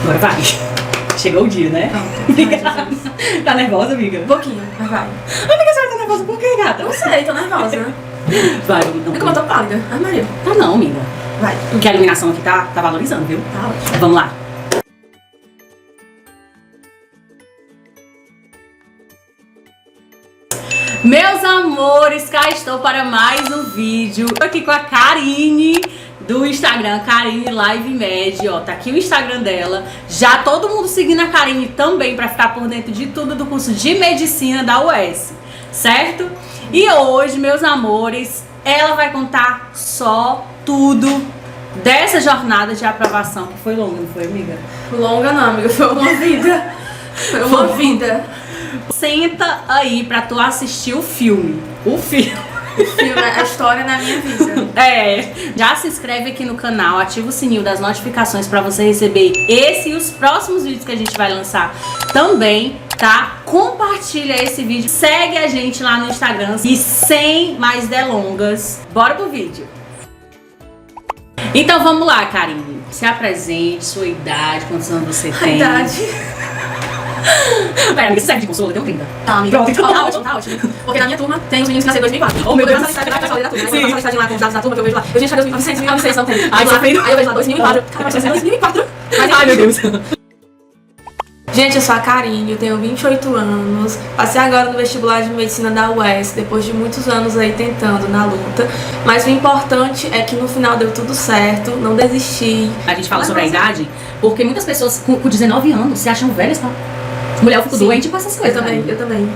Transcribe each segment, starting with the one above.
Agora vai. Chegou o dia, né? Pronto. Tá nervosa, amiga? Um pouquinho, mas vai. Amiga, a senhora tá nervosa por quê, gata? Não sei, tô nervosa. Vai, vamos. Como eu tô pálida. Ai, Maria. Tá não, amiga. Vai. Porque a iluminação aqui tá valorizando, viu? Tá ótimo. Vamos lá. Meus amores, cá estou para mais um vídeo. Tô aqui com a Karine do Instagram, Karine Live Med, ó, tá aqui o Instagram dela. Já todo mundo seguindo a Karine também para ficar por dentro de tudo do curso de medicina da UES, certo? E hoje, meus amores, ela vai contar só tudo dessa jornada de aprovação, que foi longa, não foi, amiga? Longa não, amiga, foi uma vida. Foi uma vida. Senta aí pra tu assistir o filme. O filme. O filme, a história na minha vida. Já se inscreve aqui no canal, ativa o sininho das notificações pra você receber esse e os próximos vídeos que a gente vai lançar também, tá? Compartilha esse vídeo, segue a gente lá no Instagram e sem mais delongas, bora pro vídeo. Então vamos lá, Karine. Se apresente, sua idade, quantos anos você tem? A idade. Pera, amiga, você serve de consolo? Eu tenho 30. Tá, amiga. Pronto, então Tá ótimo, tá ótimo. Porque na minha turma tem os meninos que nasceram em 2004. Oh, meu Deus. Eu faço a listagem lá, eu faço a Sim. listagem lá com os dados da turma que eu vejo lá. Eu gente, cadê 1900, 1900, não tem. Ai, Aí sofrendo. eu vejo lá 2004. Cara, mas é 2004. Ai, meu Deus. Gente, eu sou a Karine, eu tenho 28 anos. Passei agora no vestibular de medicina da UES, depois de muitos anos aí tentando, na luta. Mas o importante é que no final deu tudo certo, não desisti. A gente fala sobre a idade porque muitas pessoas com 19 anos se acham velhas, tá? Mulher, eu fico doente com essas coisas. Eu também.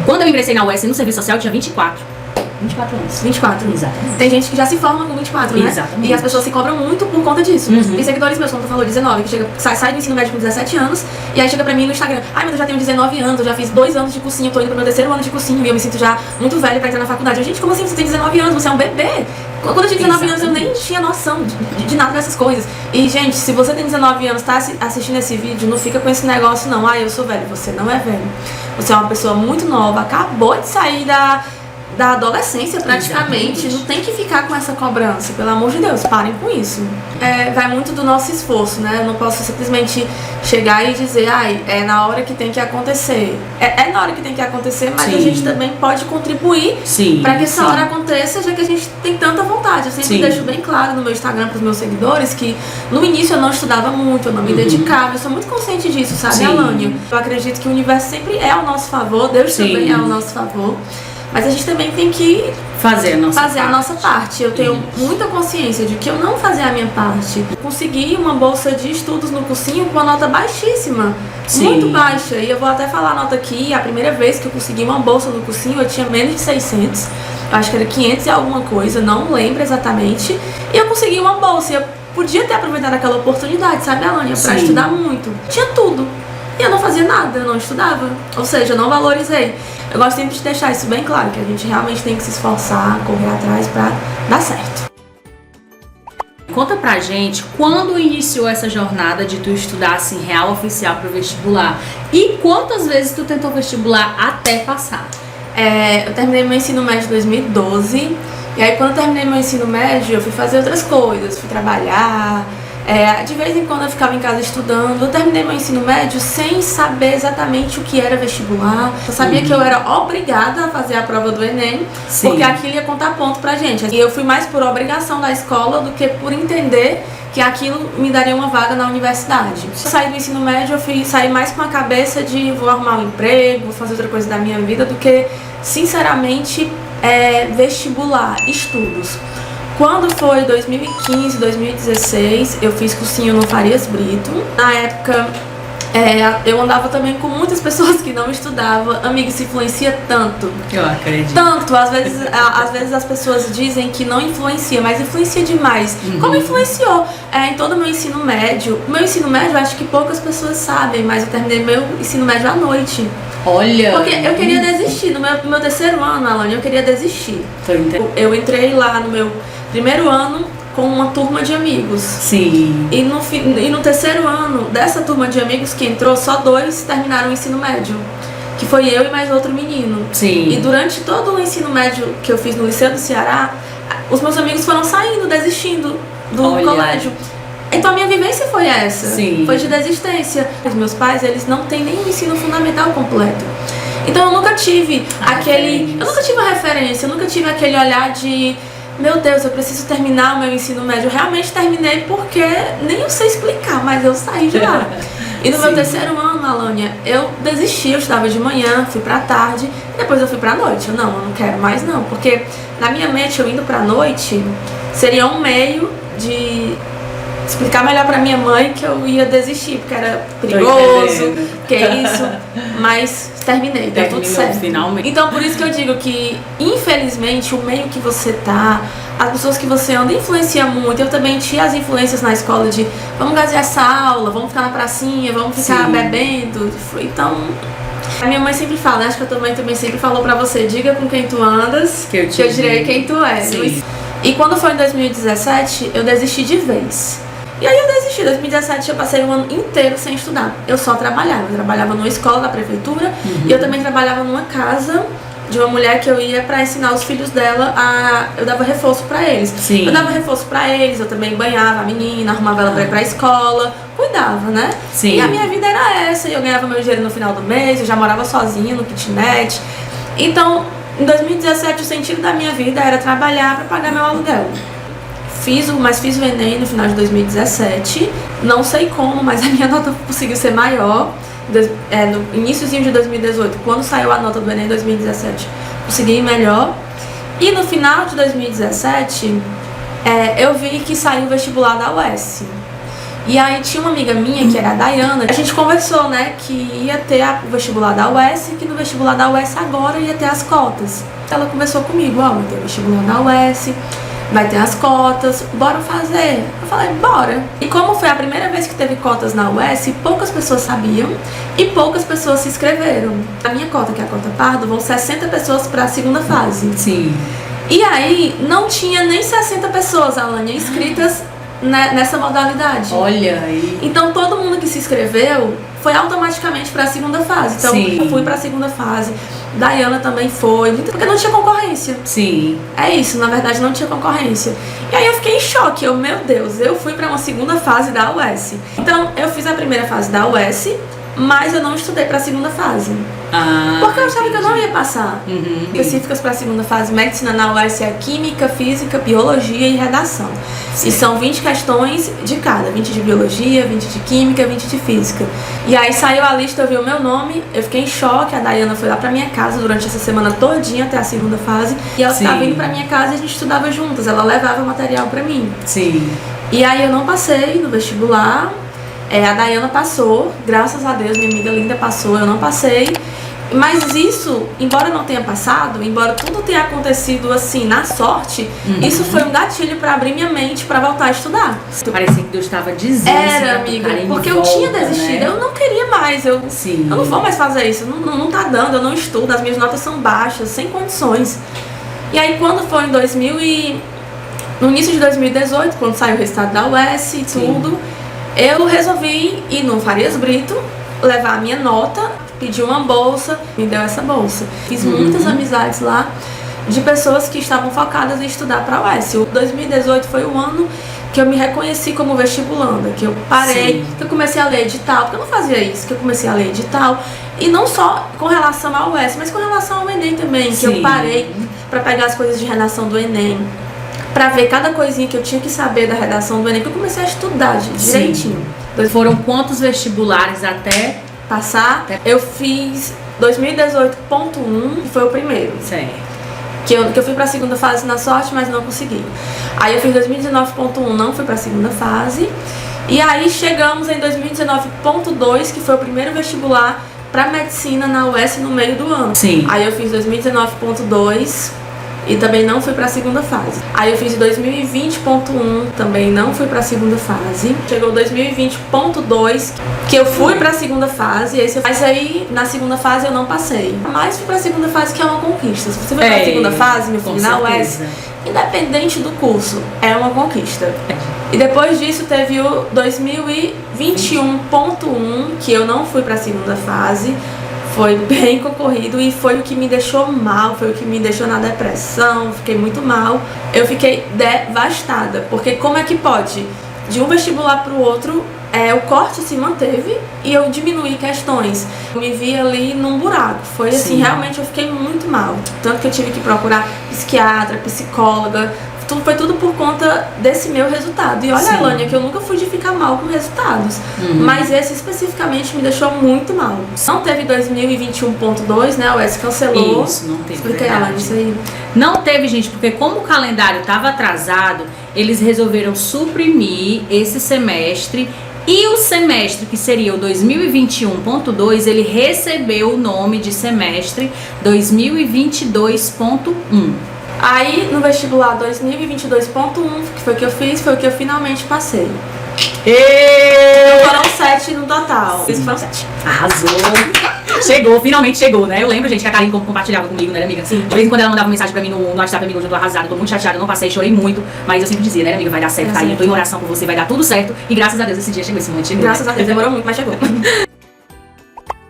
Quando eu ingressei na UES no serviço social, eu tinha 24 anos. 24. Exatamente. Tem gente que já se forma com 24, né? Exatamente. E as pessoas se cobram muito por conta disso. Uhum. Tem seguidores meus, como tu falou, 19, que sai do ensino médio com 17 anos, e aí chega pra mim no Instagram, ai, mas eu já tenho 19 anos, eu já fiz 2 anos de cursinho, tô indo pro meu 3º ano de cursinho, e eu me sinto já muito velha pra entrar na faculdade. Eu, gente, como assim? Você tem 19 anos, você é um bebê? Quando eu tinha 19 anos, eu nem tinha noção de nada dessas coisas. E, gente, se você tem 19 anos, tá assistindo esse vídeo, não fica com esse negócio, não. Ah, eu sou velho. Você não é velho. Você é uma pessoa muito nova, acabou de sair da adolescência praticamente. Exatamente. Não tem que ficar com essa cobrança, pelo amor de Deus, parem com isso. Vai muito do nosso esforço, né? Eu não posso simplesmente chegar e dizer, ai, é na hora que tem que acontecer. É na hora que tem que acontecer, mas Sim. a gente também pode contribuir para que essa sim. hora aconteça, já que a gente tem tanta vontade. Eu sempre Sim. deixo bem claro no meu Instagram para os meus seguidores que no início eu não estudava muito, eu não me dedicava, eu sou muito consciente disso, sabe, Sim. Alânia? Eu acredito que o universo sempre é ao nosso favor, Deus Sim. também é ao nosso favor. Mas a gente também tem que fazer a nossa parte. Eu tenho muita consciência de que eu não fazia a minha parte. Consegui uma bolsa de estudos no cursinho com uma nota baixíssima. Sim. Muito baixa. E eu vou até falar a nota aqui. A primeira vez que eu consegui uma bolsa no cursinho, eu tinha menos de 600. Acho que era 500 e alguma coisa, não lembro exatamente. E eu consegui uma bolsa. E eu podia ter aproveitado aquela oportunidade, sabe, Alânia? Pra Sim. estudar muito. Tinha tudo. E eu não fazia nada, eu não estudava. Ou seja, eu não valorizei. Eu gosto sempre de deixar isso bem claro, que a gente realmente tem que se esforçar, correr atrás pra dar certo. Conta pra gente quando iniciou essa jornada de tu estudar assim, real oficial pro vestibular. E quantas vezes tu tentou vestibular até passar? Eu terminei meu ensino médio em 2012. E aí quando eu terminei meu ensino médio, eu fui fazer outras coisas, fui trabalhar. De vez em quando eu ficava em casa estudando. Eu terminei meu ensino médio sem saber exatamente o que era vestibular. Eu sabia que eu era obrigada a fazer a prova do Enem, Sim. porque aquilo ia contar ponto pra gente. E eu fui mais por obrigação da escola do que por entender que aquilo me daria uma vaga na universidade. Eu saí do ensino médio, eu saí mais com a cabeça de vou arrumar um emprego, vou fazer outra coisa da minha vida, do que, sinceramente, vestibular, estudos. Quando foi 2015, 2016, eu fiz cursinho no Farias Brito. Na época, eu andava também com muitas pessoas que não estudavam. Amiga, isso influencia tanto. Eu acredito. Tanto, às vezes as pessoas dizem que não influencia, mas influencia demais. Como influenciou em todo o meu ensino médio. O meu ensino médio, acho que poucas pessoas sabem, mas eu terminei meu ensino médio à noite. Olha! Porque eu queria desistir. No meu 3º ano, Alânia, eu queria desistir. Eu entrei lá no meu 1º ano com uma turma de amigos. Sim. E no 3º ano, dessa turma de amigos que entrou, só 2 terminaram o ensino médio. Que foi eu e mais outro menino. Sim. E durante todo o ensino médio que eu fiz no Liceu do Ceará, os meus amigos foram saindo, desistindo do colégio. Então a minha vivência foi essa. Sim. Foi de desistência. Os meus pais, eles não têm nem o ensino fundamental completo. Então eu nunca tive eu nunca tive uma referência, eu nunca tive aquele olhar de meu Deus, eu preciso terminar o meu ensino médio. Eu realmente terminei porque nem eu sei explicar, mas eu saí de lá. E no meu terceiro ano, Alânia, eu desisti, eu estudava de manhã, fui pra tarde, e depois eu fui pra noite. Eu não quero mais não, porque na minha mente eu indo pra noite seria um meio de explicar melhor pra minha mãe que eu ia desistir, porque era perigoso, que é isso, mas terminei, deu tudo certo. Finalmente. Então por isso que eu digo que, infelizmente, o meio que você tá, as pessoas que você anda influencia muito. Eu também tinha as influências na escola de vamos gazear essa aula, vamos ficar na pracinha, vamos ficar bebendo. Então, a minha mãe sempre fala, acho que a tua mãe também sempre falou pra você, diga com quem tu andas, que eu direi quem tu és. Sim. E quando foi em 2017, eu desisti de vez. E aí eu desisti. Em 2017 eu passei um ano inteiro sem estudar. Eu só trabalhava. Eu trabalhava numa escola da prefeitura e eu também trabalhava numa casa de uma mulher que eu ia pra ensinar os filhos dela eu dava reforço pra eles. Sim. Eu dava reforço pra eles, eu também banhava a menina, arrumava ela pra ir pra escola, cuidava, né? Sim. E a minha vida era essa, eu ganhava meu dinheiro no final do mês, eu já morava sozinha no kitnet. Então, em 2017 o sentido da minha vida era trabalhar pra pagar meu aluguel. Mas fiz o Enem no final de 2017, não sei como, mas a minha nota conseguiu ser maior. No iníciozinho de 2018, quando saiu a nota do Enem em 2017, consegui ir melhor. E no final de 2017, eu vi que saiu o vestibular da UES. E aí tinha uma amiga minha, que era a Dayana, a gente conversou, né, que ia ter o vestibular da UES, que no vestibular da UES agora ia ter as cotas. Ela conversou comigo, vai ter o vestibular da UES, vai ter as cotas, bora fazer. Eu falei, bora. E como foi a primeira vez que teve cotas na UES, poucas pessoas sabiam e poucas pessoas se inscreveram. A minha cota, que é a cota pardo, vão 60 pessoas para a segunda fase. Sim. E aí, não tinha nem 60 pessoas, Alânia, inscritas nessa modalidade. Olha aí. Então, todo mundo que se inscreveu foi automaticamente para a segunda fase. Então, eu fui para a segunda fase. Dayana também foi, porque não tinha concorrência. Sim. É isso, na verdade não tinha concorrência. E aí eu fiquei em choque, meu Deus, eu fui para uma segunda fase da UES. Então, eu fiz a primeira fase da UES, mas eu não estudei para a segunda fase. Porque eu achava que eu não ia passar. Específicas para a segunda fase. Medicina na UES é Química, Física, Biologia e Redação. Sim. E são 20 questões de cada. 20 de Biologia, 20 de Química, 20 de Física. E aí saiu a lista, eu vi o meu nome, eu fiquei em choque. A Dayana foi lá pra minha casa durante essa semana todinha até a segunda fase. E ela estava indo pra minha casa e a gente estudava juntas. Ela levava material pra mim. Sim. E aí eu não passei no vestibular. A Dayana passou, graças a Deus, minha amiga linda passou, eu não passei. Mas isso, embora eu não tenha passado, embora tudo tenha acontecido assim, na sorte, isso foi um gatilho pra abrir minha mente pra voltar a estudar. Parecia que Deus estava dizendo. Era, amiga, porque eu tinha desistido, né? Eu não queria mais, eu não vou mais fazer isso, não tá dando, eu não estudo, as minhas notas são baixas, sem condições. E aí quando foi no início de 2018, quando saiu o resultado da UES e tudo, eu resolvi ir no Farias Brito, levar a minha nota, pedir uma bolsa, me deu essa bolsa. Fiz muitas amizades lá de pessoas que estavam focadas em estudar para a UES. O 2018 foi o ano que eu me reconheci como vestibulanda, que eu parei, que eu comecei a ler edital, porque eu não fazia isso, que eu comecei a ler edital, e não só com relação ao UES, mas com relação ao Enem também, que eu parei para pegar as coisas de redação do Enem, para ver cada coisinha que eu tinha que saber da redação do Enem, que eu comecei a estudar direitinho. Foram quantos vestibulares até passar? Eu fiz 2018.1, que foi o primeiro. Certo. Que eu fui pra segunda fase na sorte, mas não consegui. Aí eu fiz 2019.1, não fui pra segunda fase. E aí chegamos em 2019.2, que foi o primeiro vestibular pra medicina na UES no meio do ano. Sim. Aí eu fiz 2019.2 e também não fui pra segunda fase. Aí eu fiz 2020.1, também não fui pra segunda fase. Chegou 2020.2, que eu fui pra segunda fase, mas aí na segunda fase eu não passei. Mas fui pra segunda fase, que é uma conquista. Se você foi pra segunda fase, meu filho, na UES, independente do curso, é uma conquista. E depois disso teve o 2021.1, que eu não fui pra segunda fase. Foi bem concorrido e foi o que me deixou mal, foi o que me deixou na depressão, fiquei muito mal. Eu fiquei devastada, porque como é que pode de um vestibular para o outro, o corte se manteve e eu diminuí questões. Eu me vi ali num buraco. Foi assim, Sim. realmente eu fiquei muito mal. Tanto que eu tive que procurar psiquiatra, psicóloga. Foi tudo por conta desse meu resultado. E olha, Sim. Alânia, que eu nunca fui de ficar mal com resultados. Mas esse especificamente me deixou muito mal. Não teve 2021.2, né? O UES cancelou. Isso, não teve. Expliquei, Verdade. Alânia, isso aí. Não teve, gente, porque como o calendário estava atrasado, eles resolveram suprimir esse semestre. E o semestre, que seria o 2021.2, ele recebeu o nome de semestre 2022.1. Aí, no vestibular 2022.1, que foi o que eu fiz, foi o que eu finalmente passei. Então foram 7 no total. Isso foram 7. Arrasou! Chegou, finalmente chegou, né? Eu lembro, gente, que a Karine compartilhava comigo, né, amiga? Sim. De vez em quando ela mandava mensagem pra mim no WhatsApp, amigo, eu tô arrasada, tô muito chateada, não passei, chorei muito. Mas eu sempre dizia, né, amiga, vai dar certo, Karine, eu tô em oração por você, vai dar tudo certo. E graças a Deus esse dia chegou, esse momento chegou. Graças a Deus, demorou muito, mas chegou.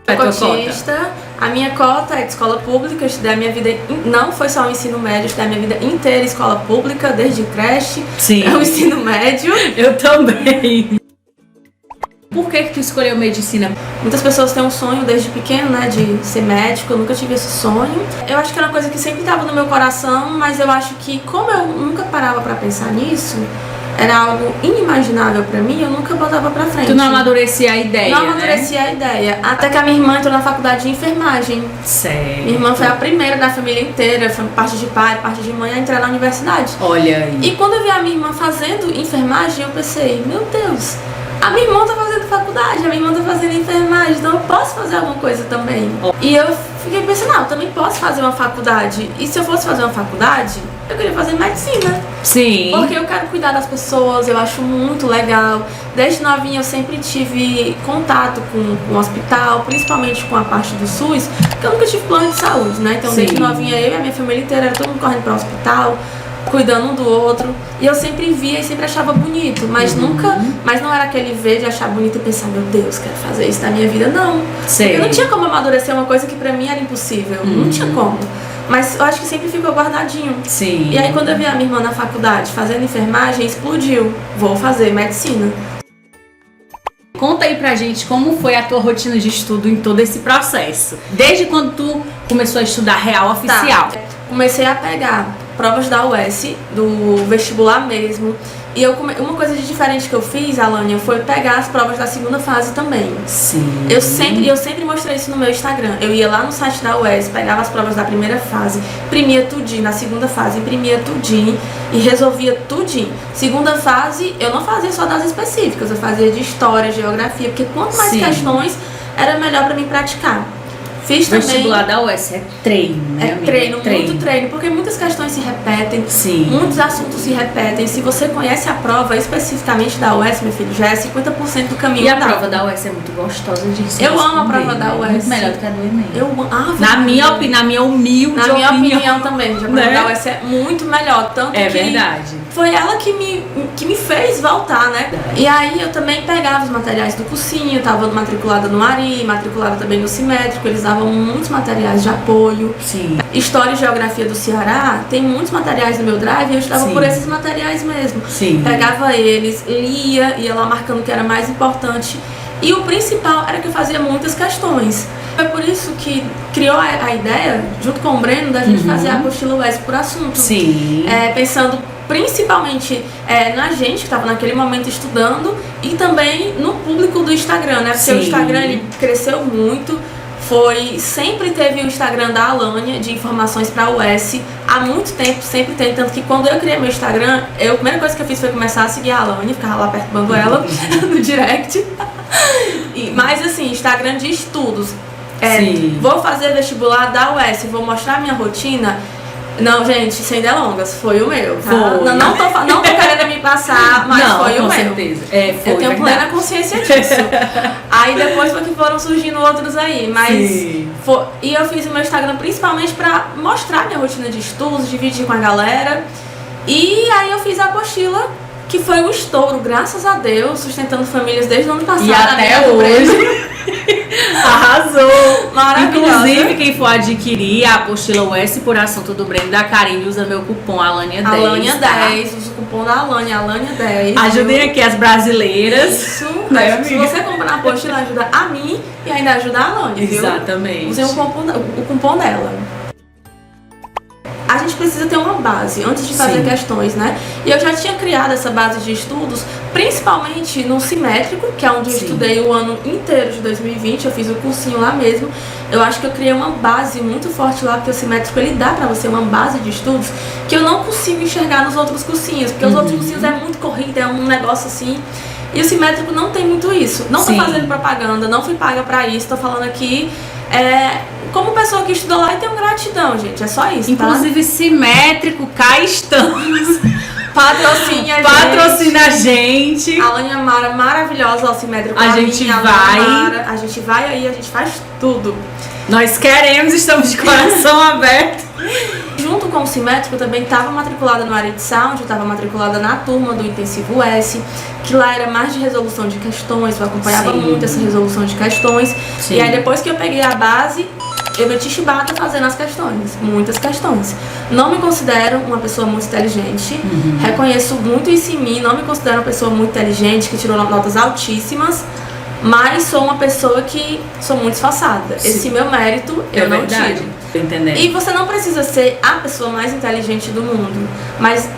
É tua cota. Cotista, a minha cota é de escola pública, eu estudei a minha vida, não foi só o ensino médio, eu estudei a minha vida inteira em escola pública, desde creche, Sim. o ensino médio. Eu também. Por que tu escolheu medicina? Muitas pessoas têm um sonho desde pequeno, né, de ser médico, eu nunca tive esse sonho. Eu acho que era uma coisa que sempre estava no meu coração, mas eu acho que como eu nunca parava pra pensar nisso, era algo inimaginável pra mim, eu nunca botava pra frente. Tu não amadurecia a ideia, Não amadurecia a ideia. Até que a minha irmã entrou na faculdade de enfermagem. Sério? Minha irmã foi a primeira da família inteira, foi parte de pai, parte de mãe, a entrar na universidade. Olha aí. E quando eu vi a minha irmã fazendo enfermagem, eu pensei, meu Deus, a minha irmã tá fazendo faculdade, a minha irmã tá fazendo enfermagem, então eu posso fazer alguma coisa também. E eu fiquei pensando, eu também posso fazer uma faculdade. E se eu fosse fazer uma faculdade, eu queria fazer medicina. Sim. Porque eu quero cuidar das pessoas, eu acho muito legal. Desde novinha eu sempre tive contato com o hospital, principalmente com a parte do SUS, porque eu nunca tive plano de saúde, né? Então Sim. desde novinha eu e a minha família inteira, era todo mundo correndo para o hospital, cuidando um do outro. E eu sempre via e sempre achava bonito, mas mas não era aquele ver de achar bonito e pensar, meu Deus, quero fazer isso na minha vida, não. Sei. Porque eu não tinha como amadurecer uma coisa que pra mim era impossível, não tinha como. Mas eu acho que sempre ficou guardadinho. Sim. E aí quando eu vi a minha irmã na faculdade fazendo enfermagem, explodiu. Vou fazer medicina. Conta aí pra gente como foi a tua rotina de estudo em todo esse processo. Desde quando tu começou a estudar real oficial. Tá. Comecei a pegar provas da UES, do vestibular mesmo. E uma coisa de diferente que eu fiz, Alânia, foi pegar as provas da segunda fase também. Sim. Eu sempre mostrei isso no meu Instagram. Eu ia lá no site da UES, pegava as provas da primeira fase, imprimia tudinho, na segunda fase imprimia tudinho e resolvia tudinho. Segunda fase, eu não fazia só das específicas, eu fazia de história, geografia, porque quanto mais Sim. questões, era melhor pra mim praticar. Fiz O também. vestibular da UES é treino, né, amiga? Treino, muito treino, porque muitas questões se repetem, Sim. muitos assuntos se repetem. Se você conhece a prova especificamente da UES, meu filho, já é 50% do caminho E a andado. prova da UES é muito gostosa de se Eu amo a responder, prova da né? UES. Muito melhor do que a do Enem. Na minha Na minha humilde Na minha opinião também, a prova Né? da UES é muito melhor. Tanto É que verdade. foi ela que me fez voltar, né? E aí eu também pegava os materiais do cursinho, tava matriculada no ARI, matriculada também no Simétrico, eles davam muitos materiais de apoio. Sim. História e Geografia do Ceará, tem muitos materiais no meu drive e eu estudava Sim. por esses materiais mesmo. Sim. Pegava eles, lia, ia lá marcando o que era mais importante. E o principal era que eu fazia muitas questões. Foi por isso que criou a ideia, junto com o Breno, da gente fazer a apostila UES por assunto. Sim. Pensando principalmente na gente que estava naquele momento estudando e também no público do Instagram, né? Porque Sim. o Instagram ele cresceu muito. Sempre teve o Instagram da Alânia de informações para a UES há muito tempo, sempre tem, tanto que quando eu criei meu Instagram, a primeira coisa que eu fiz foi começar a seguir a Alânia, ficava lá perturbando ela no direct. Mas assim, Instagram de estudos. Sim. Vou fazer vestibular da UES, vou mostrar minha rotina. Não, gente, sem delongas, foi o meu, tá? Foi. Não tô querendo me passar, mas Não, foi o com meu. certeza. Foi, Eu tenho verdade. plena consciência disso. Aí depois foi que foram surgindo outros aí, mas Sim. e eu fiz o meu Instagram principalmente pra mostrar minha rotina de estudos, dividir com a galera. E aí eu fiz a apostila, que foi um estouro, graças a Deus, sustentando famílias desde o ano passado. E até né, hoje. Arrasou! Maravilhosa. Inclusive, quem for adquirir a apostila O S por Assunto do Breno da Karine, usa meu cupom Alânia10. Alânia tá? 10, usa o cupom da Alânia, Alânia 10. Ajudem aqui as brasileiras. Isso, Né, se amiga? você comprar na apostila, ajuda a mim e ainda ajuda a Alânia, viu? Exatamente. Usei o cupom dela. A gente precisa ter uma base antes de fazer Sim. questões, né? E eu já tinha criado essa base de estudos, principalmente no simétrico, que é onde eu Sim. estudei o ano inteiro de 2020, eu fiz o cursinho lá mesmo. Eu acho que eu criei uma base muito forte lá, porque o simétrico ele dá pra você uma base de estudos que eu não consigo enxergar nos outros cursinhos, porque os outros cursinhos é muito corrida, é um negócio assim. E o simétrico não tem muito isso. Não tô Sim. fazendo propaganda, não fui paga pra isso, tô falando aqui como pessoa que estudou lá e tenho gratidão, gente. É só isso, Inclusive, simétrico, cá estamos. tá? Patrocina a gente. Patrocina a gente. A Alânia Mara, maravilhosa, ó, simétrico. A gente Alânia vai. Mara, a gente vai aí, a gente faz tudo. Nós queremos, estamos de coração aberto. Junto com o simétrico, eu também estava matriculada no área de sound, eu estava matriculada na turma do Intensivo S, que lá era mais de resolução de questões, eu acompanhava Sim. muito essa resolução de questões. Sim. E aí depois que eu peguei a base, eu meti chibata fazendo as questões, muitas questões. Não me considero uma pessoa muito inteligente, reconheço muito isso em mim, não me considero uma pessoa muito inteligente, que tirou notas altíssimas, mas sou uma pessoa que sou muito esforçada. Sim. Esse meu mérito eu não verdade. tiro. Tô entendendo. E você não precisa ser a pessoa mais inteligente do mundo, mas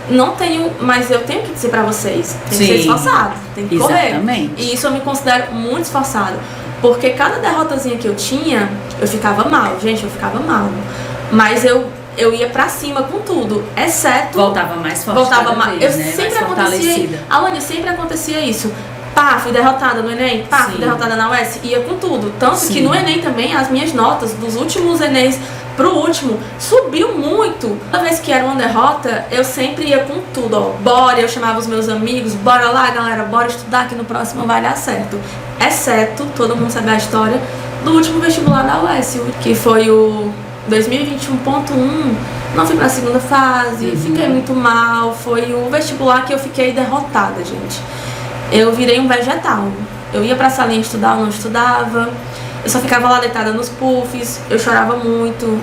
eu tenho que dizer pra vocês, tem que ser Sim. esforçado, tem que Exatamente. correr. E isso eu me considero muito esforçada, porque cada derrotazinha que eu tinha, eu ficava mal, gente, eu ficava mal. Mas eu ia pra cima com tudo, exceto Voltava mais forte. voltava cada mal. vez, Eu né? sempre Mais acontecia, fortalecida. Alânia, sempre acontecia isso. Pá, fui derrotada no Enem, pá, fui Sim. derrotada na UES, ia com tudo. Tanto Sim. que no Enem também, as minhas notas dos últimos Enems pro último subiu muito. Toda vez que era uma derrota, eu sempre ia com tudo, ó. Bora, eu chamava os meus amigos, bora lá, galera, bora estudar que no próximo vai dar certo. Exceto, todo mundo sabe a história, do último vestibular da UES, que foi o 2021.1, não fui pra segunda fase, fiquei muito mal, foi o vestibular que eu fiquei derrotada, gente. Eu virei um vegetal. Eu ia pra salinha estudar, eu não estudava. Eu só ficava lá deitada nos puffs, eu chorava muito,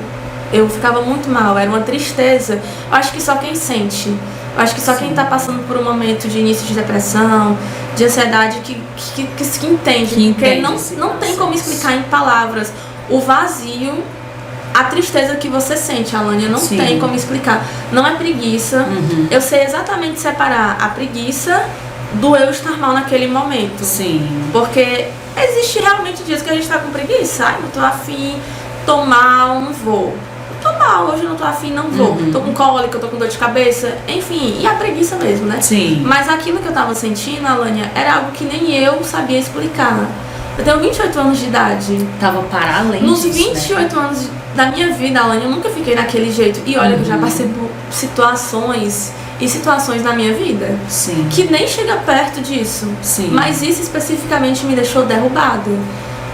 eu ficava muito mal, era uma tristeza. Eu acho que só quem sente, eu acho que só quem tá passando por um momento de início de depressão, de ansiedade, que entende. Que porque entende não tem como processo. explicar em palavras o vazio, a tristeza que você sente, Alânia, não Sim. tem como explicar. Não é preguiça. Eu sei exatamente separar a preguiça do eu estar mal naquele momento. Sim. Porque existe realmente dias que a gente tá com preguiça. Ai, não tô afim, tô mal, não vou. Tô mal, hoje eu não tô afim, não vou. Tô com cólica, tô com dor de cabeça, enfim, e a preguiça mesmo, né? Sim. Mas aquilo que eu tava sentindo, Alânia, era algo que nem eu sabia explicar. Eu tenho 28 anos de idade. Tava para além Nos disso, 28 né? anos da minha vida, Alânia, eu nunca fiquei daquele jeito. E olha que eu já passei por situações e situações na minha vida Sim. que nem chega perto disso. Sim. Mas isso especificamente me deixou derrubada.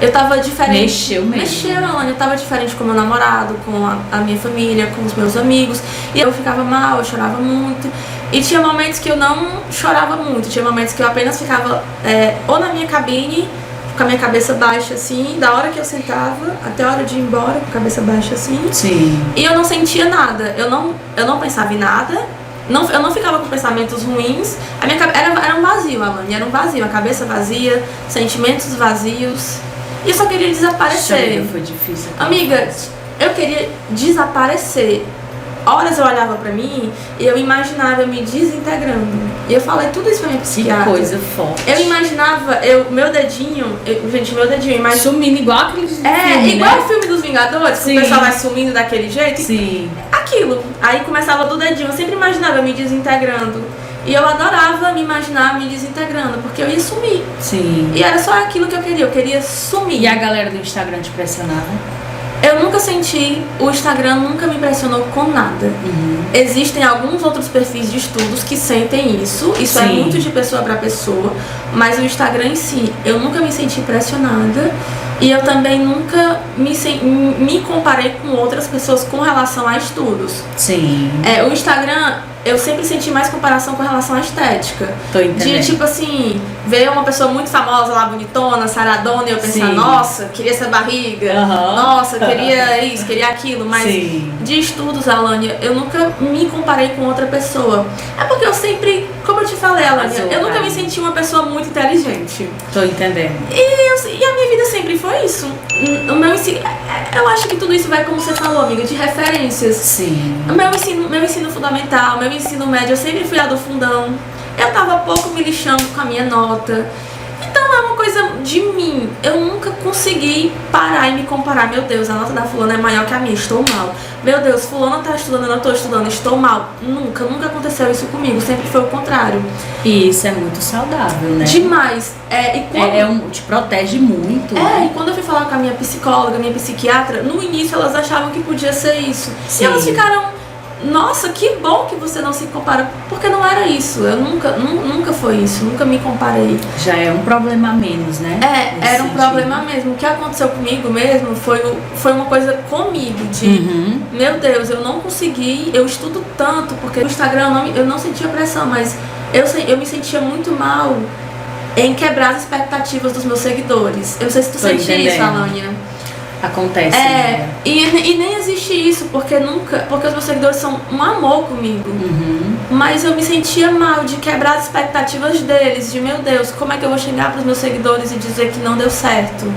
Eu tava diferente. Mexeu mesmo. Mexeu, Alânia. Eu tava diferente com meu namorado, com a minha família, com os meus amigos. E eu ficava mal, eu chorava muito. E tinha momentos que eu não chorava muito. Tinha momentos que eu apenas ficava ou na minha cabine, com a minha cabeça baixa assim, da hora que eu sentava até a hora de ir embora, com a cabeça baixa assim. Sim. E eu não sentia nada. Eu não pensava em nada. Eu não ficava com pensamentos ruins. A minha era um vazio, Alânia. Era um vazio. A cabeça vazia, sentimentos vazios. E eu só queria desaparecer. Foi difícil. Amiga, eu queria desaparecer. Horas eu olhava pra mim e eu imaginava eu me desintegrando. E eu falei tudo isso pra minha Que psiquiatra. coisa forte. Eu imaginava, meu dedinho, meu dedinho, imagina. Sumindo igual aquele filme, Igual né? o filme dos Vingadores, que Sim. o pessoal vai sumindo daquele jeito. Sim. Aquilo. Aí começava do dedinho. Eu sempre imaginava eu me desintegrando. E eu adorava me imaginar me desintegrando, porque eu ia sumir. Sim. E era só aquilo que eu queria sumir. E a galera do Instagram te pressionava? Eu nunca senti, o Instagram nunca me impressionou com nada. Existem alguns outros perfis de estudos que sentem isso. Isso é Sim. muito de pessoa para pessoa. Mas o Instagram em si, eu nunca me senti pressionada. E eu também nunca me comparei com outras pessoas com relação a estudos. Sim. O Instagram, eu sempre senti mais comparação com relação à estética. Tô entendendo. De tipo assim, ver uma pessoa muito famosa lá, bonitona, saradona, e eu pensar, Sim. nossa, queria essa barriga, nossa, queria isso, queria aquilo, mas Sim. de estudos, Alânia, eu nunca me comparei com outra pessoa. É porque eu sempre, como eu te falei, Alânia, eu nunca me senti uma pessoa muito inteligente. Tô entendendo. E a minha vida sempre foi isso. O meu ensino, eu acho que tudo isso vai, como você falou, amiga, de referências. Sim. Meu ensino fundamental, meu ensino médio, eu sempre fui a do fundão. Eu tava pouco me lixando com a minha nota. Então é uma coisa de mim. Eu nunca consegui parar e me comparar. Meu Deus, a nota da fulana é maior que a minha, estou mal. Meu Deus, fulana tá estudando, eu não tô estudando, estou mal. Nunca aconteceu isso comigo. Sempre foi o contrário. E isso é muito saudável, né? Demais. Te protege muito. Né? E quando eu fui falar com a minha psicóloga, minha psiquiatra, no início elas achavam que podia ser isso. Sim. E elas ficaram, nossa, que bom que você não se compara. Porque não era isso. Eu nunca foi isso. Nunca me comparei. Já é um problema a menos, né? Era um problema mesmo. O que aconteceu comigo mesmo foi uma coisa comigo. Meu Deus, eu não consegui. Eu estudo tanto, porque no Instagram eu não sentia pressão, mas eu me sentia muito mal em quebrar as expectativas dos meus seguidores. Eu não sei se tu sente isso, Alânia. Acontece. E nem existe isso, porque os meus seguidores são um amor comigo. Mas eu me sentia mal de quebrar as expectativas deles, de meu Deus, como é que eu vou chegar pros meus seguidores e dizer que não deu certo?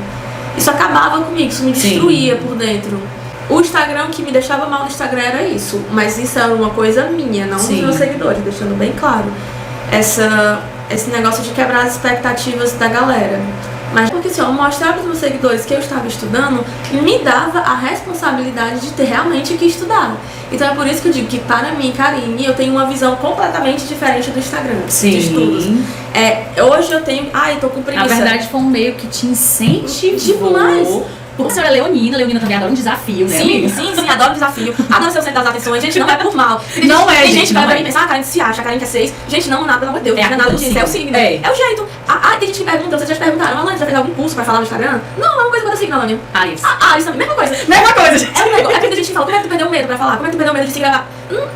Isso acabava comigo, isso me destruía por dentro. O Instagram, que me deixava mal no Instagram era isso, mas isso era uma coisa minha, não dos meus seguidores, deixando bem claro. Esse negócio de quebrar as expectativas da galera. Mas porque assim, eu mostrar para os meus seguidores que eu estava estudando me dava a responsabilidade de ter realmente que estudar. Então é por isso que eu digo que para mim, Karine, eu tenho uma visão completamente diferente do Instagram. Sim. De estudos. Hoje eu tenho... eu tô com preguiça. Na verdade foi um meio que te incentivou. Demais. Porque a senhora é leonina também adora um desafio, né? Sim, adoro desafio. Adoro ser o centro das atenções. Gente, não é por mal. Tem gente que vai pra mim pensar, a Karine se acha, a Karine quer 6. Gente, não, nada, pelo amor de Deus. Não é nada disso, é o signo. É o jeito. Tem gente que pergunta, vocês já perguntaram, Alânia, já fez algum curso pra falar no Instagram? Não, é uma coisa que eu signo, Alânia. Isso, mesma coisa. Mesma coisa, gente. É porque a gente fala, como é que tu perdeu medo pra falar? Como é que tu perdeu medo de se gravar?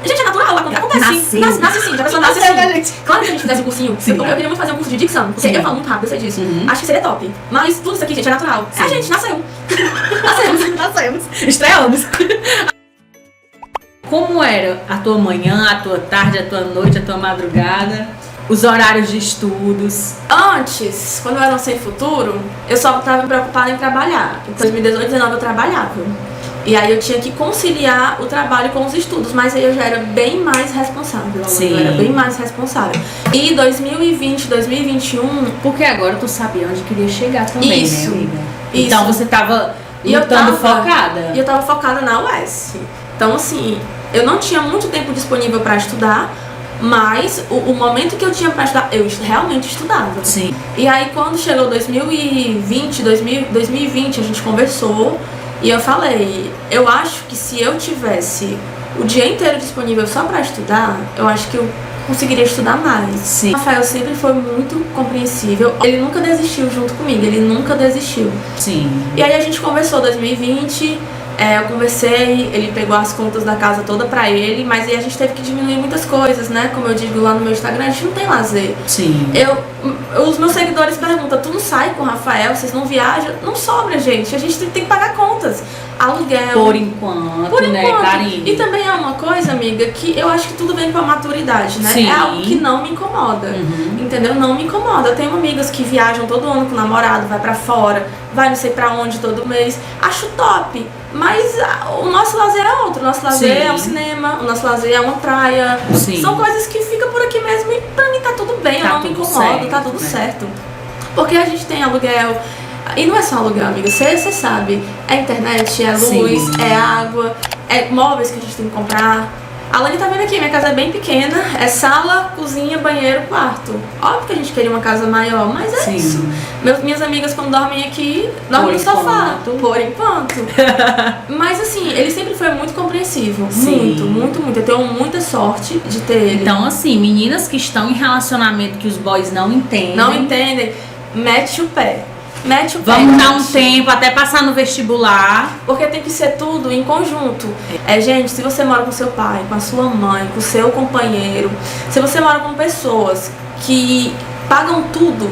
Gente, é natural, acontece. Nasce sim, já a pessoa nasce assim. Claro que se a gente fizesse um cursinho, eu queria muito fazer um curso de dicção, porque eu falo muito rápido, eu sei disso. Acho que seria top. Mas tudo isso aqui, gente, é natural. A gente nasceu. Nascemos. Estreamos. Como era a tua manhã, a tua tarde, a tua noite, a tua madrugada? Os horários de estudos? Antes, quando eu era um sem futuro, eu só estava preocupada em trabalhar. Em 2018, 2019 eu trabalhava. E aí eu tinha que conciliar o trabalho com os estudos, mas aí eu já era bem mais responsável. Sim. Eu era bem mais responsável. E 2020, 2021... Porque agora tu sabia onde queria chegar também, isso, né, amiga? Isso. Então você tava focada. E eu tava focada na UES. Então assim, eu não tinha muito tempo disponível para estudar, mas o momento que eu tinha para estudar, eu realmente estudava. Sim. E aí quando chegou 2020, a gente conversou e eu falei, eu acho que se eu tivesse o dia inteiro disponível só para estudar, eu acho que eu conseguiria estudar mais. Sim. O Rafael sempre foi muito compreensível. Ele nunca desistiu junto comigo, ele nunca desistiu. Sim. E aí a gente conversou 2020, eu conversei, ele pegou as contas da casa toda pra ele, mas aí a gente teve que diminuir muitas coisas, né? Como eu digo lá no meu Instagram, a gente não tem lazer. Sim. Os meus seguidores perguntam, tu não sai com o Rafael, vocês não viajam? Não sobra, gente, a gente tem que pagar contas. Aluguel. Por enquanto, né, Karine? E também é uma coisa, amiga, que eu acho que tudo vem com a maturidade, né? Sim. É algo que não me incomoda, entendeu? Não me incomoda. Eu tenho amigas que viajam todo ano com o namorado, vai pra fora, vai não sei pra onde todo mês. Acho top. Mas o nosso lazer é outro. O nosso lazer é o cinema, o nosso lazer é uma praia. Sim. São coisas que ficam por aqui mesmo e pra mim tá tudo bem, eu não me incomodo, tá tudo certo. Porque a gente tem aluguel. E não é só aluguel, amiga, você sabe. É internet, é luz, é água, é móveis que a gente tem que comprar. A Alane tá vendo aqui, minha casa é bem pequena, é sala, cozinha, banheiro, quarto. Óbvio que a gente queria uma casa maior, mas é isso. Minhas amigas quando dormem aqui, dormem no sofá, por enquanto. Mas assim, ele sempre foi muito compreensivo. Muito, muito, muito. Eu tenho muita sorte de ter ele. Então assim, meninas que estão em relacionamento que os boys não entendem. Não entendem, mete o pé. mete o pé. Vamos dar um tempo até passar no vestibular. Porque tem que ser tudo em conjunto. Gente, se você mora com seu pai, com a sua mãe, com o seu companheiro, se você mora com pessoas que pagam tudo,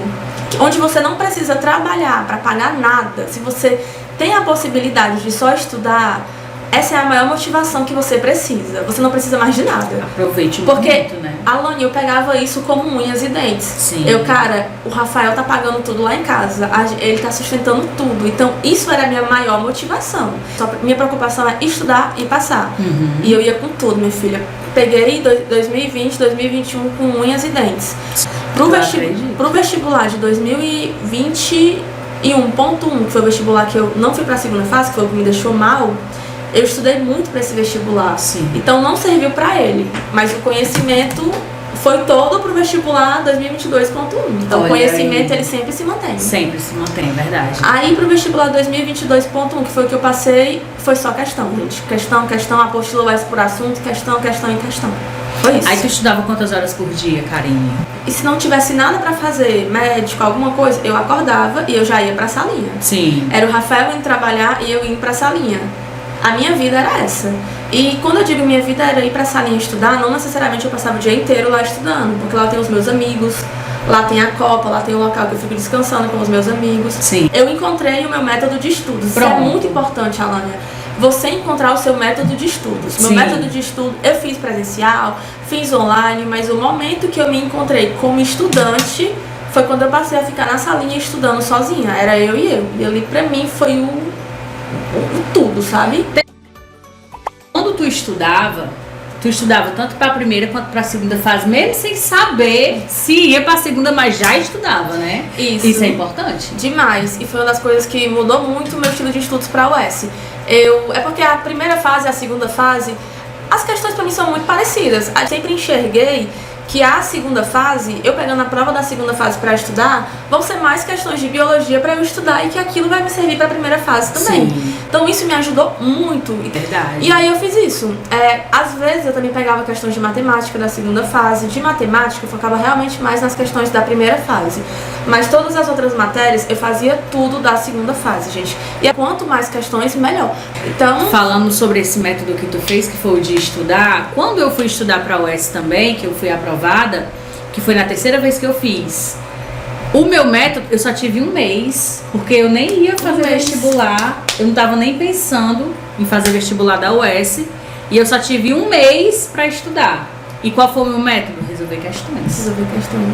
onde você não precisa trabalhar para pagar nada, se você tem a possibilidade de só estudar, essa é a maior motivação que você precisa. Você não precisa mais de nada. Aproveite o Porque, momento, né? Alane, eu pegava isso como unhas e dentes. Sim. Cara, o Rafael tá pagando tudo lá em casa. Ele tá sustentando tudo. Então, isso era a minha maior motivação. Minha preocupação é estudar e passar. E eu ia com tudo, minha filha. Peguei 2020, 2021 com unhas e dentes. Pro vestibular de 2021.1, que foi o vestibular que eu não fui pra segunda fase, que foi o que me deixou mal, eu estudei muito para esse vestibular. Sim. Então não serviu para ele, mas o conhecimento foi todo pro vestibular 2022.1. Então o conhecimento ele sempre se mantém. Sempre se mantém, é verdade. Aí pro vestibular 2022.1, que foi o que eu passei, foi só questão, gente. Questão, apostila vai por assunto, questão e questão. Foi isso. Aí tu estudava quantas horas por dia, Karine? E se não tivesse nada pra fazer, médico, alguma coisa, eu acordava e eu já ia pra salinha. Sim. Era o Rafael indo trabalhar e eu indo pra salinha. A minha vida era essa. E quando eu digo minha vida era ir pra salinha estudar, não necessariamente eu passava o dia inteiro lá estudando, porque lá tem os meus amigos, lá tem a copa, lá tem o local que eu fico descansando com os meus amigos. Sim. Eu encontrei o meu método de estudos. Isso é muito importante, Alânia. Você encontrar o seu método de estudos. Meu método de estudo, eu fiz presencial, fiz online, mas o momento que eu me encontrei como estudante foi quando eu passei a ficar na salinha estudando sozinha. Era eu e eu. E ali pra mim foi o tudo, sabe? Quando tu estudava tanto para a primeira quanto para a segunda fase, mesmo sem saber se ia para a segunda, mas já estudava, né? Isso é importante? Demais. E foi uma das coisas que mudou muito o meu estilo de estudos para a UES. É porque a primeira fase e a segunda fase, as questões para mim são muito parecidas. Eu sempre enxerguei que a segunda fase, eu pegando a prova da segunda fase para estudar, vão ser mais questões de biologia para eu estudar e que aquilo vai me servir para a primeira fase também. Sim. Então isso me ajudou muito. Verdade. E aí eu fiz isso. Às vezes eu também pegava questões de matemática da segunda fase. De matemática eu focava realmente mais nas questões da primeira fase. Mas todas as outras matérias eu fazia tudo da segunda fase, gente. E quanto mais questões, melhor. Então, falando sobre esse método que tu fez, que foi o de estudar, quando eu fui estudar para a UES também, que eu fui aprovada, que foi na terceira vez que eu fiz, o meu método, eu só tive um mês, porque eu nem ia fazer vestibular, eu não tava nem pensando em fazer vestibular da UES, e eu só tive um mês para estudar. E qual foi o meu método? Resolver questões.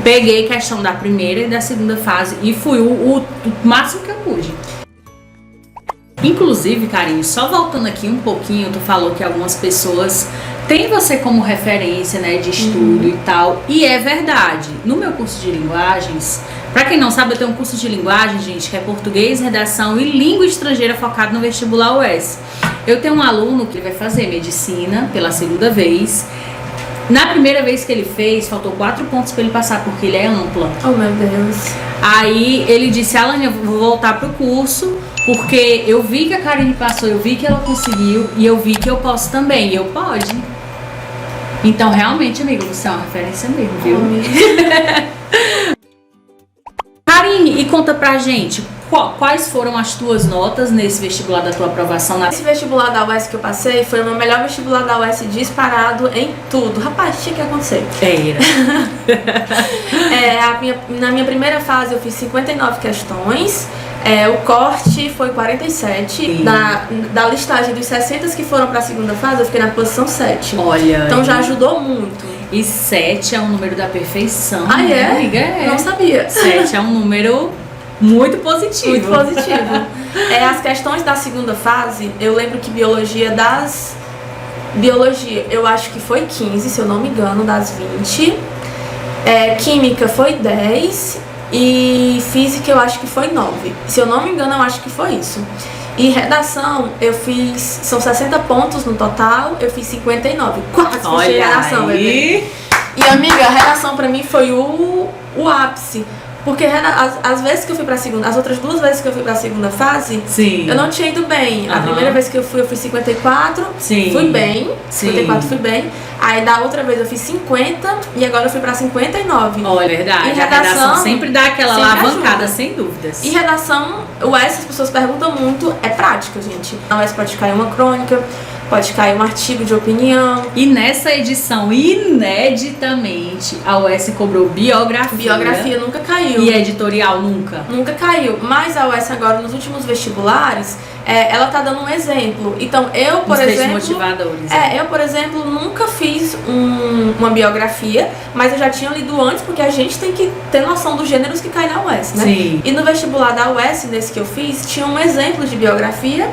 Peguei questão da primeira e da segunda fase e fui o máximo que eu pude. Inclusive, Karine, só voltando aqui um pouquinho, tu falou que algumas pessoas têm você como referência, né, de estudo e tal, e é verdade. No meu curso de linguagens, pra quem não sabe, eu tenho um curso de linguagem, gente, que é português, redação e língua estrangeira focado no vestibular UES. Eu tenho um aluno que vai fazer medicina pela segunda vez. Na primeira vez que ele fez, faltou 4 pontos pra ele passar, porque ele é ampla. Oh, meu Deus. Aí ele disse, Alane, eu vou voltar pro curso, porque eu vi que a Karine passou, eu vi que ela conseguiu, e eu vi que eu posso também, e eu pode. Então, realmente, amigo, você é uma referência mesmo, viu? Karine, e conta pra gente, quais foram as tuas notas nesse vestibular da tua aprovação? Esse vestibular da UES que eu passei foi o meu melhor vestibular da UES disparado em tudo. Rapaz, tinha que acontecer. Na minha primeira fase eu fiz 59 questões. O corte foi 47. Da listagem dos 60 que foram para a segunda fase, eu fiquei na posição 7. Olha. Então já ajudou muito. E 7 é um número da perfeição. Ah, né, é? Amiga? Não sabia. 7 é um número muito positivo. Muito positivo. As questões da segunda fase, eu lembro que biologia, eu acho que foi 15, se eu não me engano, das 20. Química foi 10. E física eu acho que foi 9. Se eu não me engano, eu acho que foi isso. E redação, eu fiz... São 60 pontos no total, eu fiz 59. Quase fechei redação, bebê. E amiga, a redação pra mim foi o ápice. Porque as vezes que eu fui pra segunda, as outras 2 vezes que eu fui pra segunda fase, Sim. eu não tinha ido bem. A primeira vez que eu fui 54, Sim. fui bem. Sim. 54 fui bem. Aí da outra vez eu fiz 50 e agora eu fui pra 59. Olha, é verdade. E a redação sempre dá aquela sempre alavancada, ajuda. sem dúvidas. E redação, o S, as pessoas perguntam muito, é prática, gente. A UES pode cair uma crônica, pode cair um artigo de opinião. E nessa edição, ineditamente, a UES cobrou biografia. Biografia nunca caiu. E editorial nunca. Nunca caiu. Mas a UES agora, nos últimos vestibulares, ela tá dando um exemplo. Então, eu, por exemplo... motivadores. Eu, por exemplo, nunca fiz uma biografia, mas eu já tinha lido antes, porque a gente tem que ter noção dos gêneros que caem na UES, né? Sim. E no vestibular da UES, nesse que eu fiz, tinha um exemplo de biografia.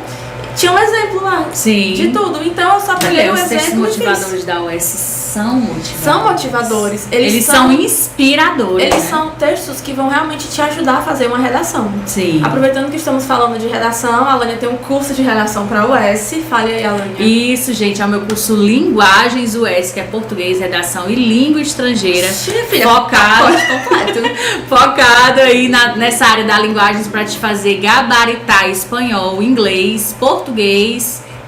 Tinha um exemplo lá. Sim. De tudo. Então eu só peguei o Os textos exemplo e motivadores fiz. da UES são motivadores. São motivadores. Eles são inspiradores. Eles né? são textos que vão realmente te ajudar a fazer uma redação. Sim. Aproveitando que estamos falando de redação, a Alânia tem um curso de redação para a UES. Fale aí, Alânia. Isso, gente, é o meu curso Linguagens UES, que é português, redação e língua estrangeira. Filha, Focado, completo. focado aí nessa área da linguagens para te fazer gabaritar espanhol, inglês, português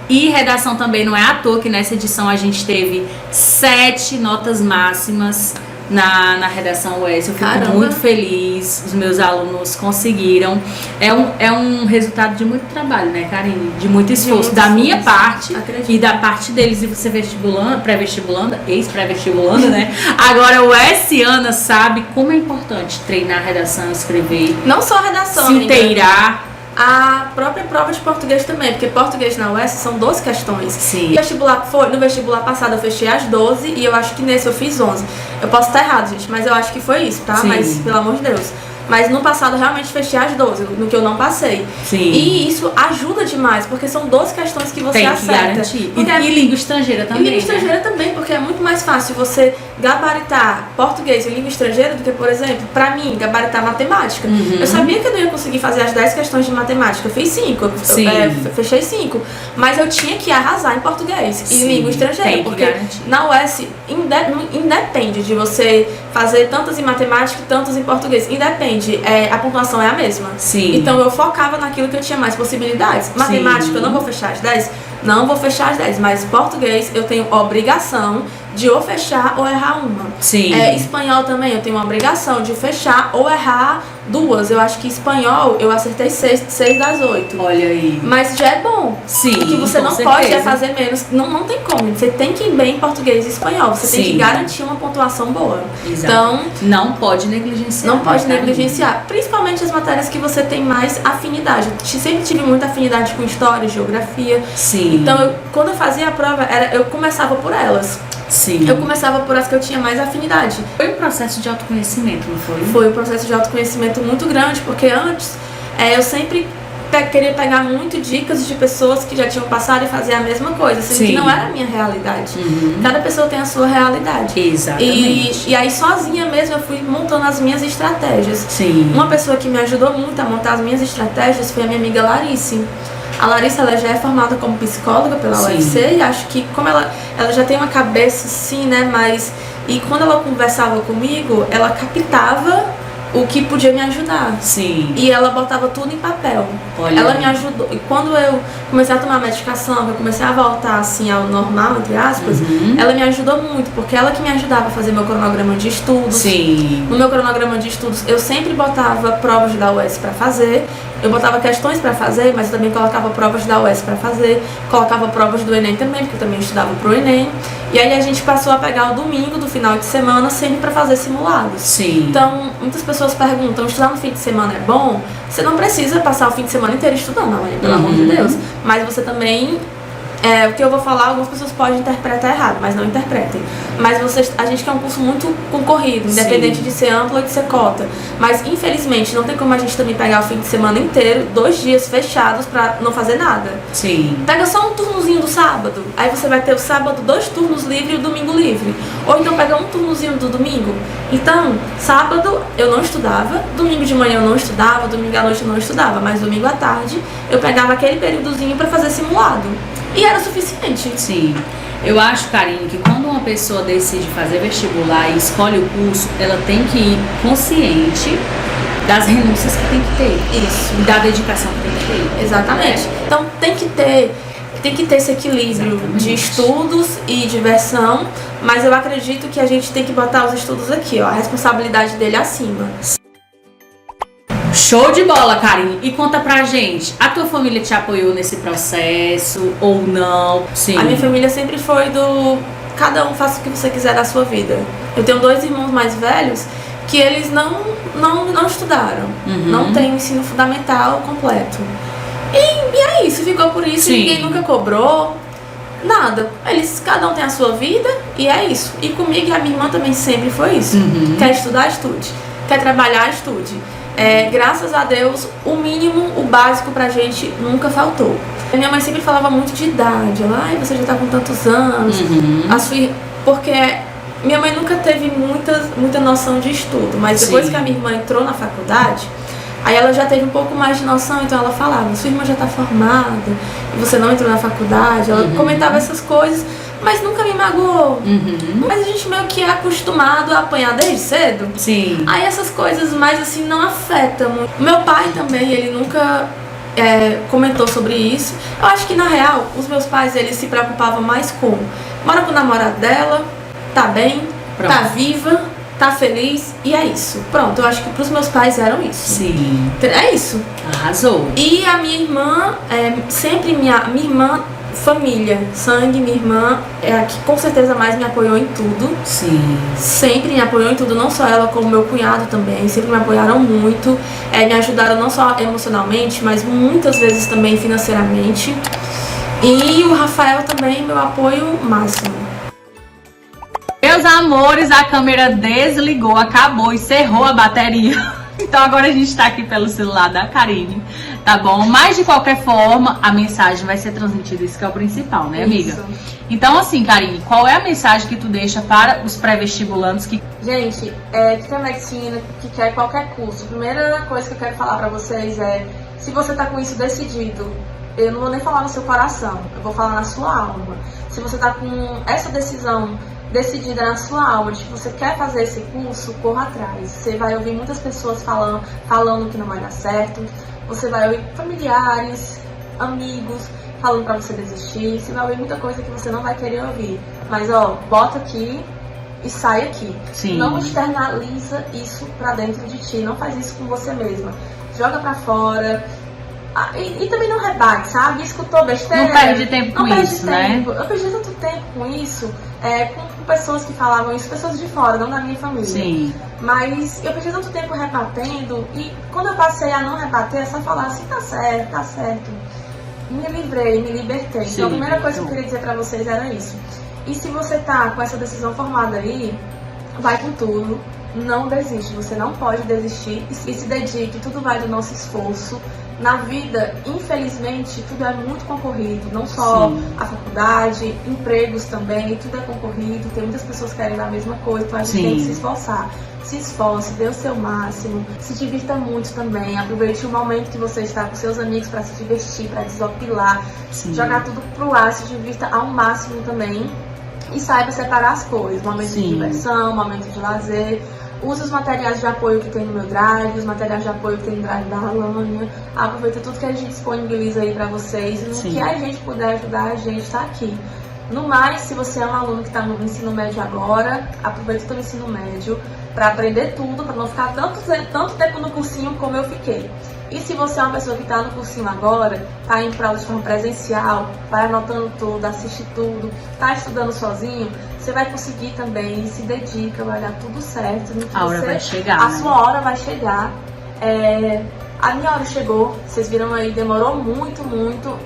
e redação também. Não é à toa que nessa edição a gente teve 7 notas máximas na redação UES. Eu fico Caramba. muito feliz, os meus alunos conseguiram. É um resultado de muito trabalho, né, Karine? De muito esforço muito da minha esforço. parte. Acredito. E da parte deles. E você vestibulando, pré-vestibulando, ex-pré-vestibulando, né? Agora o S. Ana sabe como é importante treinar redação, escrever, Não só a redação, se amiga. inteirar. A própria prova de português também, porque português na UES são 12 questões. Sim. No vestibular passado eu fechei as 12 e eu acho que nesse eu fiz 11. Eu posso estar errado, gente, mas eu acho que foi isso, tá? Sim. Mas, pelo amor de Deus. Mas no passado eu realmente fechei as 12, no que eu não passei. Sim. E isso ajuda demais, porque são 12 questões que você Tem que acerta. garantir. Porque E língua estrangeira e também. língua né? estrangeira também, porque é muito mais fácil você gabaritar português e língua estrangeira do que, por exemplo, pra mim, gabaritar matemática. Uhum. Eu sabia que eu não ia conseguir fazer as 10 questões de matemática. Eu fiz 5, Sim. fechei 5. Mas eu tinha que arrasar em português e Sim, língua estrangeira. tem que Porque garantir. na UES independe de você fazer tantas em matemática e tantas em português. Independe, a pontuação é a mesma. Sim. Então eu focava naquilo que eu tinha mais possibilidades. Matemática, eu não vou fechar as 10? Não vou fechar as 10, mas português eu tenho obrigação de ou fechar ou errar uma. Sim. Espanhol também eu tenho uma obrigação de fechar ou errar 2. Eu acho que espanhol eu acertei 6 das 8. Olha aí. Mas já é bom. Sim, O que você com não certeza. pode é fazer menos. Não tem como. Você tem que ir bem em português e espanhol. Você tem Sim. que garantir uma pontuação boa. Exato. Então, não pode negligenciar. não pode né, Karine? negligenciar, principalmente as matérias que você tem mais afinidade. Eu sempre tive muita afinidade com história, geografia. Sim. Então, quando eu fazia a prova, eu começava por elas. Sim. Eu começava por as que eu tinha mais afinidade. Foi um processo de autoconhecimento, não foi? Foi um processo de autoconhecimento muito grande, porque antes eu sempre queria pegar muito dicas de pessoas que já tinham passado e fazer a mesma coisa, sendo Sim. que não era a minha realidade. Uhum. Cada pessoa tem a sua realidade. Exatamente. E aí sozinha mesmo eu fui montando as minhas estratégias. Sim. Uma pessoa que me ajudou muito a montar as minhas estratégias foi a minha amiga Larice. A Larissa, ela já é formada como psicóloga pela Sim. UFC e acho que como ela já tem uma cabeça assim, né, mas... E quando ela conversava comigo, ela captava o que podia me ajudar. Sim. E ela botava tudo em papel. Olha Ela aí. me ajudou. E quando eu comecei a tomar medicação, que eu comecei a voltar assim ao normal, entre aspas, Uhum. ela me ajudou muito, porque ela que me ajudava a fazer meu cronograma de estudos. Sim. No meu cronograma de estudos, eu sempre botava provas da UES pra fazer. Eu botava questões pra fazer, mas eu também colocava provas da UES pra fazer. Colocava provas do Enem também, porque eu também estudava pro Enem. E aí a gente passou a pegar o domingo do final de semana sempre pra fazer simulados. Sim. Então, muitas pessoas perguntam, estudar no fim de semana é bom? Você não precisa passar o fim de semana inteiro estudando, não, pelo amor de Deus. Mas você também... o que eu vou falar, algumas pessoas podem interpretar errado, mas não interpretem. Mas a gente quer um curso muito concorrido, independente Sim. de ser amplo ou de ser cota. Mas, infelizmente, não tem como a gente também pegar o fim de semana inteiro, 2 dias fechados pra não fazer nada. Sim. Pega só um turnozinho do sábado, aí você vai ter o sábado 2 turnos livre e o domingo livre. Ou então pega um turnozinho do domingo. Então, sábado eu não estudava, domingo de manhã eu não estudava, domingo à noite eu não estudava, mas domingo à tarde eu pegava aquele períodozinho pra fazer simulado. E era suficiente. Sim. Eu acho, Karine, que quando uma pessoa decide fazer vestibular e escolhe o curso, ela tem que ir consciente das renúncias que tem que ter. Isso. E da dedicação que tem que ter. Exatamente. Então tem que ter esse equilíbrio de estudos e diversão, mas eu acredito que a gente tem que botar os estudos aqui, ó, a responsabilidade dele acima. Show de bola, Karine. E conta pra gente, a tua família te apoiou nesse processo ou não? Sim. A minha família sempre foi do cada um faça o que você quiser da sua vida. Eu tenho 2 irmãos mais velhos que eles não estudaram, não têm o ensino fundamental completo. E é isso, ficou por isso. Sim. Ninguém nunca cobrou nada. Cada um tem a sua vida e é isso. E comigo e a minha irmã também sempre foi isso. Quer estudar, estude. Quer trabalhar, estude. Graças a Deus, o mínimo, o básico pra gente nunca faltou. A minha mãe sempre falava muito de idade. Ela, você já tá com tantos anos. Porque minha mãe nunca teve muita noção de estudo. Mas depois que a minha irmã entrou na faculdade, aí ela já teve um pouco mais de noção. Então ela falava, sua irmã já tá formada e você não entrou na faculdade. Ela comentava essas coisas, mas nunca me magoou. Mas a gente meio que é acostumado a apanhar desde cedo. Sim. Aí essas coisas mais assim não afetam muito. Meu pai também, ele nunca comentou sobre isso. Eu acho que na real, os meus pais, eles se preocupavam mais com mora com o namorado dela, tá bem, tá viva, tá feliz, e é isso. Pronto, eu acho que pros meus pais eram isso. Sim. É isso. Arrasou. E a minha irmã, sempre minha irmã, família, sangue, minha irmã é a que com certeza mais me apoiou em tudo. Sim. Sempre me apoiou em tudo, não só ela, como meu cunhado também. Sempre me apoiaram muito. Me ajudaram não só emocionalmente, mas muitas vezes também financeiramente. E o Rafael também, meu apoio máximo. Meus amores, a câmera desligou, acabou, encerrou a bateria. Então agora a gente tá aqui pelo celular da Karine, tá bom? Mas de qualquer forma, a mensagem vai ser transmitida, isso que é o principal, né, amiga? Isso. Então assim, Karine, qual é a mensagem que tu deixa para os pré-vestibulantes que... Gente, que quer medicina, que quer qualquer curso, a primeira coisa que eu quero falar pra vocês é, se você tá com isso decidido, eu não vou nem falar no seu coração, eu vou falar na sua alma. Se você tá com essa decisão decidida na sua alma de que você quer fazer esse curso, corra atrás. Você vai ouvir muitas pessoas falando que não vai dar certo. Você vai ouvir familiares, amigos falando pra você desistir. Você vai ouvir muita coisa que você não vai querer ouvir. Mas bota aqui e sai aqui. Sim. Não externaliza isso pra dentro de ti. Não faz isso com você mesma. Joga pra fora. E também não rebate, sabe? Escutou besteira. Não perde tempo com isso, né? Eu perdi tanto tempo com isso, com pessoas que falavam isso, pessoas de fora, não da minha família. Sim. Mas eu perdi tanto tempo rebatendo, e quando eu passei a não rebater, é só falar assim, tá certo, tá certo. Me livrei, me libertei. Sim, então a primeira coisa que eu queria dizer pra vocês era isso. E se você tá com essa decisão formada aí, vai com tudo. Não desiste, você não pode desistir e se dedique, tudo vai do nosso esforço. Na vida, infelizmente, tudo é muito concorrido, não só a faculdade, empregos também, tudo é concorrido, tem muitas pessoas que querem a mesma coisa, então a gente tem que se esforçar. Se esforce, dê o seu máximo, se divirta muito também, aproveite o momento que você está com seus amigos para se divertir, para desopilar, jogar tudo pro ar, se divirta ao máximo também e saiba separar as coisas, momento de diversão, momento de lazer. Use os materiais de apoio que tem no meu drive, os materiais de apoio que tem no drive da Alânia. Aproveita tudo que a gente disponibiliza aí pra vocês. E no que a gente puder ajudar, a gente tá aqui. No mais, se você é um aluno que tá no ensino médio agora, aproveita o teu ensino médio pra aprender tudo, pra não ficar tanto tempo no cursinho como eu fiquei. E se você é uma pessoa que está no cursinho agora, está indo para aula de forma presencial, vai anotando tudo, assiste tudo, está estudando sozinho, você vai conseguir também, se dedica, vai dar tudo certo. A hora vai chegar, a sua hora vai chegar. A minha hora chegou, vocês viram aí, demorou muito,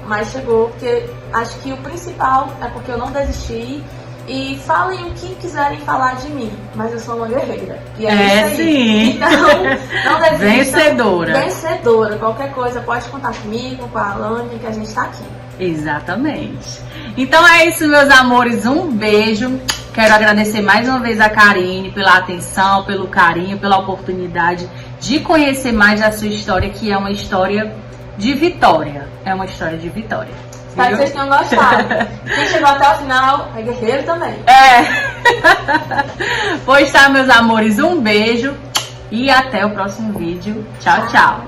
mas chegou, porque acho que o principal é porque eu não desisti. E falem o que quiserem falar de mim, mas eu sou uma guerreira. E é isso aí. Sim. Então, não desistam. Vencedora. Vencedora. Qualquer coisa, pode contar comigo, com a Alânia, que a gente tá aqui. Exatamente. Então é isso, meus amores. Um beijo. Quero agradecer mais uma vez a Karine pela atenção, pelo carinho, pela oportunidade de conhecer mais da sua história, que é uma história de vitória. É uma história de vitória. Espero que vocês tenham gostado. Quem chegou até o final é guerreiro também. Pois tá, meus amores, um beijo e até o próximo vídeo. Tchau, tchau!